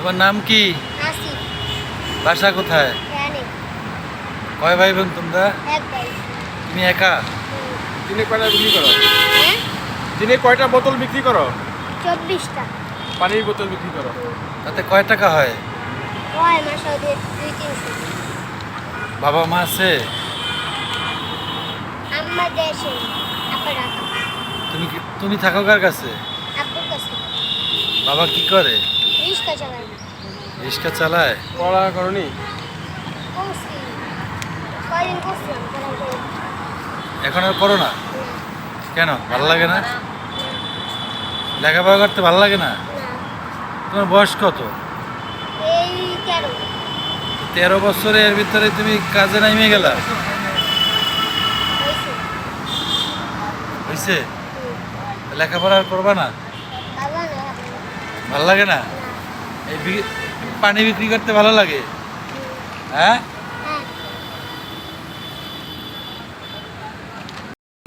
তোমার নাম কি? আসিফ। বাসা কোথায়? রানী। কয় ভাই বোন তোমরা? এক ভাই। তুমি একা? দিনে কয়টা বিক্রি করো? হ্যাঁ? দিনে কয়টা বোতল বিক্রি করো? 24টা। পানির বোতল বিক্রি করো? তাতে কয় টাকা হয়? হয় মাসে 2-300। বাবা মা আছে? আম্মা দেশে। আপা রাখা। তুমি থাকো কার কাছে? আব্বুর কাছে। বাবা কি করে? রিক্সা চালায়। রিক্সা চালায়? পড়ালেখা করনি? করছি। কয়দিন করছিলাম পড়াই করে। এখন আর করো না? কেন, ভালো লাগে না? লেখাপড়া করতে ভালো লাগে না? না। তোমার বয়স কত? এই 13। 13 বছরের ভিতরে তুমি কাজে নামিয়ে গেলা? হয়েছে। হয়েছে? লেখাপড়া আর করবা না? বাবা না। ভালো লাগে না? না। এই পানি বিক্রি করতে ভালো লাগে? হ্যাঁ?